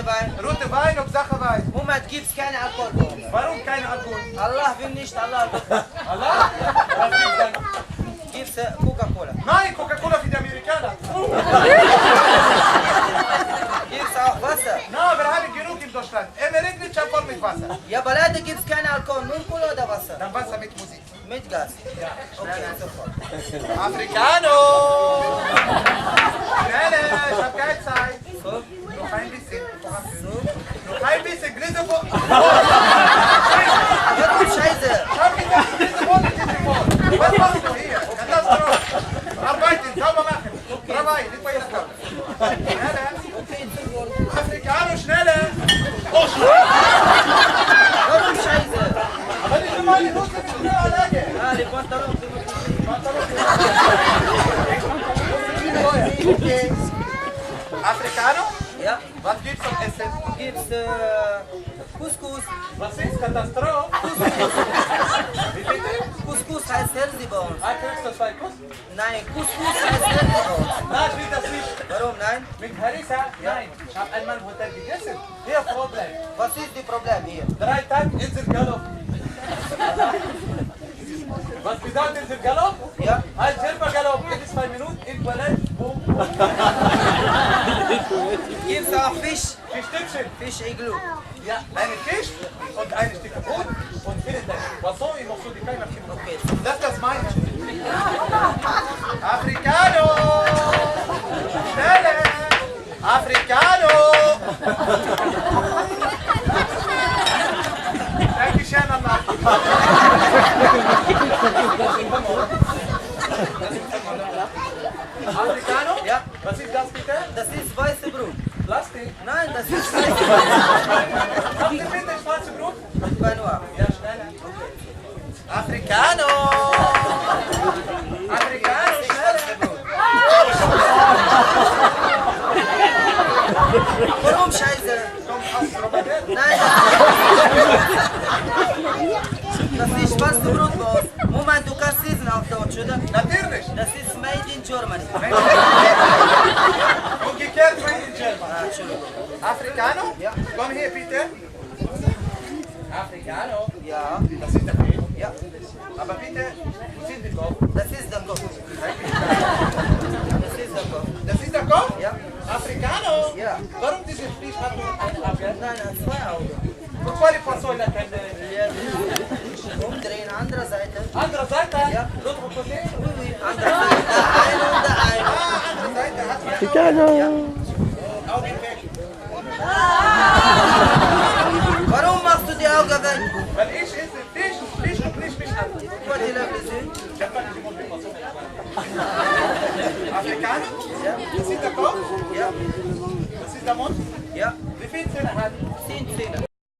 Wein. Rote Wein auf Sache Wein. Moment, gibt's keine Alkohol bei uns. Warum keine Alkohol? Allah will nicht, Allah will. Allah? Was gibt's dann? Gibt's Coca-Cola. Nein, Coca-Cola für die Amerikaner. Gibt's auch Wasser. Na, wir haben genug in Deutschland. Immer regnet schon voll mit Wasser. Ja, aber leider gibt's keinen Alkohol, nur Cola oder Wasser. Dann Wasser mit Musik. Mit Gas. Ja. Okay, sofort. Africano! Schneller, ich hab keine Zeit. So, Noch ein bisschen. so. Noch ein bisschen. Gläservoll. Ja, du Scheiße. Schau mich da. Gläservoll, Gläservoll. Was machst du hier? Katastrophe. Arbeiten, sauber machen. Travai, nicht bei der Kamera. Schneller. Okay, zurück. Africano, schneller. Warum Scheiße? Aber nicht immer die Hose mit der Anlage. Ah, die Pantalon. Okay. Africano? Ja, Was gibt's zum Essen? gibt's Couscous. Was ist Katastrophe? Wie bitte? Couscous heißt Healthy bei uns. Kriegst du 2 Kuss? Nein, Couscous heißt Healthy bei uns. Nein, ich will das nicht. Warum nein? Mit Harissa? Nein. Ich habe einmal im Hotel gegessen. Hier Problem. Was ist das Problem hier? 3 Tage Inselgalopp. Was bedeutet Inselgalopp? Ja. Ein selber Galopp. Jede 2 Minuten in Toilette. Boom. Gibt's auch Fisch? Die Stückchen. Fisch-Iglu. Ja, einen Fisch und ein Stück Brot und vielen Dank. Was soll ich noch so die kleine Kinder? Okay. Das meine. Africano! Schneller! Africano! Dankeschön, Allah. Africano? Ja. Was ist das bitte? Das ist weiße Brot. Plastik? Nein, das ist weiße Brot. Habt ihr bitte schwarze Brot? Benoit. Ja, schneller. Africano! Africano, schneller! Warum Scheiße? Kommt aus Robert. Nein, das ist schwarze Brot bei uns. Moment, du kannst lesen auf Deutsch, oder? Natürlich. Das ist made in Germany. Umgekehrt made in German. Ah, Entschuldigung. Africano? Ja. Komm hier bitte. Africano? Ja, Das ist der Fisch. ja. Aber bitte, wo sind die Kopf? Das ist der Kopf. Das ist der Kopf. Das ist der Kopf? Ja. Africano? Ja. Warum dieser Fisch hat nur ein Auge? Nein, nein, 2 Augen. Und zwar die Fassole keine. Hier umdrehen, andere Seite. Andere Seite? Ja. L'autre côté? Oui, oui, andere Seite. Der eine und der eine. Ah, andere Seite hat man Augen weg. Warum machst du die Augen weg? Weil ich esse Fisch und nicht mich an. Quoi, tu l'as blessé? Africano? Ja. Das ist der Kopf? Ja, Das ist der Mund? ja. Wie viele Zähne hat? 10 Zähne.